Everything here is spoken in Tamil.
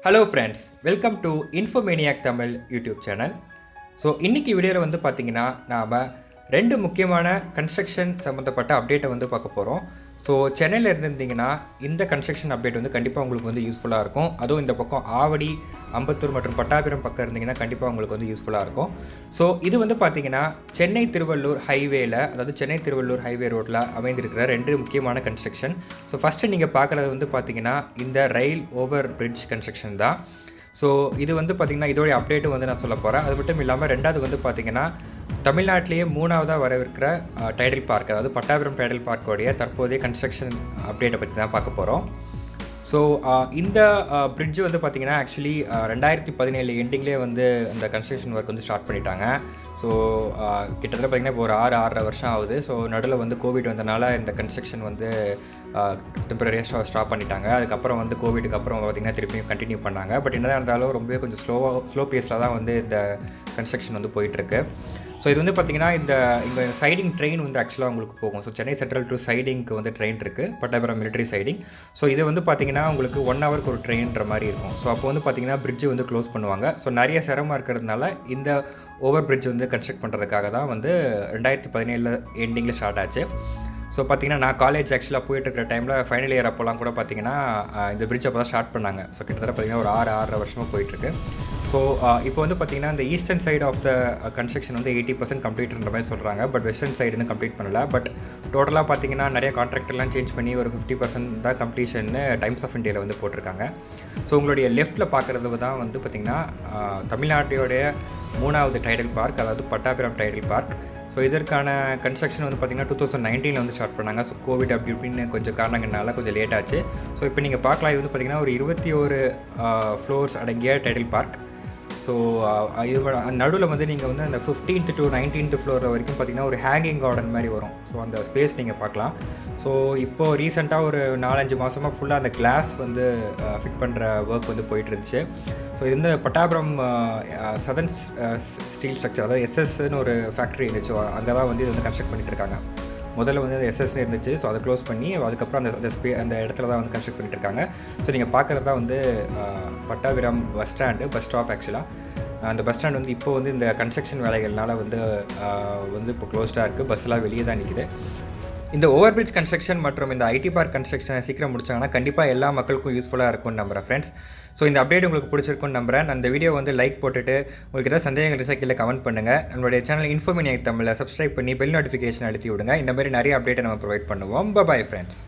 Hello friends, welcome to Infomaniactamil YouTube channel. So இன்னைக்கு வீடியோல வந்து பாத்தீங்கன்னா நாம ரெண்டு முக்கியமான கன்ஸ்ட்ரக்ஷன் சம்பந்தப்பட்ட அப்டேட்டை வந்து பார்க்க போறோம். ஸோ சென்னையில் இருந்திருந்தீங்கன்னா இந்த கன்ஸ்ட்ரக்ஷன் அப்டேட் வந்து கண்டிப்பாக உங்களுக்கு வந்து யூஸ்ஃபுல்லாக இருக்கும். அதுவும் இந்த பக்கம் ஆவடி, அம்பத்தூர் மற்றும் பட்டாபிரம் பக்கம் இருந்தீங்கன்னா கண்டிப்பாக உங்களுக்கு வந்து யூஸ்ஃபுல்லாக இருக்கும். ஸோ இது வந்து பார்த்தீங்கன்னா சென்னை திருவள்ளூர் ஹைவேல, அதாவது சென்னை திருவள்ளூர் ஹைவே ரோட்டில் அமைந்திருக்கிற ரெண்டு முக்கியமான கன்ஸ்ட்ரக்ஷன். ஸோ ஃபஸ்ட்டு நீங்கள் பார்க்குறது வந்து பார்த்தீங்கன்னா இந்த ரயில் ஓவர் பிரிட்ஜ் கன்ஸ்ட்ரக்ஷன் தான். ஸோ இது வந்து பார்த்திங்கன்னா இதோடைய அப்டேட்டும் வந்து நான் சொல்ல போகிறேன். அது மட்டும் இல்லாமல் ரெண்டாவது வந்து பார்த்திங்கன்னா தமிழ்நாட்டிலேயே மூணாவதாக வரவிருக்கிற டைடல் பார்க், அதாவது பட்டாபிரம் டைடல் பார்க்கோடைய தற்போதைய கன்ஸ்ட்ரக்ஷன் அப்டேட்டை பற்றி தான் பார்க்க போகிறோம். ஸோ இந்த பிரிட்ஜ் வந்து பார்த்திங்கன்னா ஆக்சுவலி 2017 எண்டிங்லேயே வந்து அந்த கன்ஸ்ட்ரக்ஷன் ஒர்க் வந்து ஸ்டார்ட் பண்ணிட்டாங்க. ஸோ கிட்டத்தட்ட பார்த்திங்கன்னா இப்போ ஒரு 6-6.5 வருஷம் ஆகுது. ஸோ நடுவில் வந்து கோவிட் வந்தனால இந்த கன்ஸ்ட்ரக்ஷன் வந்து டெம்பரரியாக ஸ்டாப் பண்ணிட்டாங்க. அதுக்கப்புறம் வந்து கோவிடுக்கு அப்புறம் பார்த்திங்கன்னா திருப்பியும் கண்டினியூ பண்ணாங்க. பட் என்னதான் இருந்தாலும் ரொம்பவே கொஞ்சம் ஸ்லோ பேஸில் தான் வந்து இந்த கன்ஸ்ட்ரக்ஷன் வந்து போயிட்டுருக்கு. ஸோ இது வந்து பார்த்திங்கன்னா இங்கே சைடிங் ட்ரெயின் வந்து ஆக்சுவலாக உங்களுக்கு போகும். ஸோ சென்னை சென்ட்ரல் டு சைடிங்க்கு வந்து ட்ரெயின் இருக்குது, பட்டாபிரம் மிலிட்ரி சைடிங். ஸோ இது வந்து பார்த்திங்கன்னா உங்களுக்கு 1 ஹவருக்கு ஒரு ட்ரெயின்ற மாதிரி இருக்கும். ஸோ அப்போ வந்து பார்த்திங்கன்னா பிரிட்ஜ் வந்து க்ளோஸ் பண்ணுவாங்க. ஸோ நிறைய சிரமம் இருக்கிறதுனால இந்த ஓவர் பிரிட்ஜ் வந்து கன்ஸ்ட்ரக்ட் பண்ணுறதுக்காக தான் வந்து 2017 எண்டிங்கில் ஸ்டார்ட் ஆச்சு. ஸோ பார்த்திங்கன்னா நான் காலேஜ் ஆக்சுவலாக போயிட்டுருக்கிற டைமில் ஃபைனல் இயர் அப்போலாம் கூட பார்த்திங்கன்னா இந்த பிரிட்ஜ் அப்போ தான் ஸ்டார்ட் பண்ணாங்க. ஸோ கிட்டத்தட்ட பார்த்திங்கன்னா ஒரு 6-6.5 வருஷமாக போயிட்டுருக்கு. ஸோ இப்போ வந்து பார்த்திங்கன்னா இந்த eastern side of the construction வந்து 80% கம்ப்ளீட்ன்ற மாதிரி சொல்கிறாங்க. பட் வெஸ்டர்ன் சைடு வந்து கம்ப்ளீட் பண்ணல. பட் டோட்டலாக பார்த்திங்கன்னா நிறைய கான்ட்ராக்டர்லாம் சேஞ்ச் பண்ணி ஒரு 50% தான் கம்ப்ளீஷன் டைம்ஸ் ஆஃப் இந்தியாவில் வந்து போட்டிருக்காங்க. ஸோ உங்களுடைய லெஃப்ட்டில் பார்க்குறது தான் வந்து பார்த்திங்கன்னா தமிழ்நாட்டோடைய மூணாவது டைடல் பார்க், அதாவது பட்டாபிரம் டைடல் பார்க். ஸோ இதற்கான கன்ஸ்ட்ரக்ஷன் வந்து பார்த்திங்கன்னா 2019 வந்து ஸ்டார்ட் பண்ணாங்க. ஸோ கோவிட் அப்படி இப்படின்னு கொஞ்சம் காரணங்கள்னால கொஞ்சம் லேட் ஆச்சு. ஸோ இப்போ நீங்கள் பார்க்கலாம், இது வந்து பார்த்திங்கன்னா ஒரு 21 ஃப்ளோர்ஸ் அடங்கிய டைடல் பார்க். ஸோ இது நடுவில் வந்து நீங்கள் வந்து அந்த 15th to 19th ஃப்ளோர் வரைக்கும் பார்த்திங்கன்னா ஒரு ஹேங்கிங் கார்டன் மாதிரி வரும். ஸோ அந்த ஸ்பேஸ் நீங்கள் பார்க்கலாம். ஸோ இப்போது ரீசெண்டாக ஒரு 4-5 மாதமாக ஃபுல்லாக அந்த கிளாஸ் வந்து ஃபிட் பண்ணுற ஒர்க் வந்து போயிட்டு இருந்துச்சு. ஸோ இது வந்து பட்டாபிரம் சதர்ன் ஸ்டீல் ஸ்ட்ரக்சர், அதாவது எஸ்எஸ்ன்னு ஒரு ஃபேக்ட்ரி இருந்துச்சு. அங்கே தான் வந்து இது வந்து கன்ஸ்ட்ரக்ட் பண்ணிட்டு இருக்காங்க. முதல்ல வந்து எஸ்எஸ்ன்னு இருந்துச்சு. ஸோ அதை க்ளோஸ் பண்ணி அதுக்கப்புறம் அந்த இடத்துல தான் வந்து கன்ஸ்ட்ரக்ட் பண்ணிட்டு இருக்காங்க. ஸோ நீங்கள் பார்க்குறது தான் வந்து பட்டாபிரம் பஸ் ஸ்டாப். ஆக்சுவலாக அந்த பஸ் ஸ்டாண்ட் வந்து இப்போ வந்து இந்த கன்ஸ்ட்ரக்ஷன் வேலைகள்னால வந்து இப்போ க்ளோஸ்டாக இருக்குது. பஸ்ஸெலாம் வெளியே தான் நிற்கிது. இந்த ஓவர் பிரிட்ஜ் கன்ஸ்ட்ரக்ஷன் மற்றும் இந்த ஐடி பார்க் கன்ஸ்ட்ரக்ஷனை சீக்கிரம் முடிச்சாங்கன்னா கண்டிப்பாக எல்லா மக்களுக்கும் யூஸ்ஃபுல்லாக இருக்கும்னு நம்புகிறேன் ஃப்ரெண்ட்ஸ். ஸோ இந்த அப்டேட் உங்களுக்கு பிடிச்சிருக்குன்னு நம்புகிறேன். அந்த வீடியோ வந்து லைக் போட்டுட்டு உங்களுக்கு ஏதாவது சந்தேகங்கள் இருந்தால் கீழே கமெண்ட் பண்ணுங்கள். நம்மளுடைய சேனல் இன்ஃபோமேனியாக் தமிழை சப்ஸ்கிரைப் பண்ணி பெல் நோட்டிஃபிகேஷன் அழுத்தி விடுங்க. இந்த மாதிரி நிறைய அப்டேட்டை நம்ம ப்ரொவைட் பண்ணுவோம். Bye friends.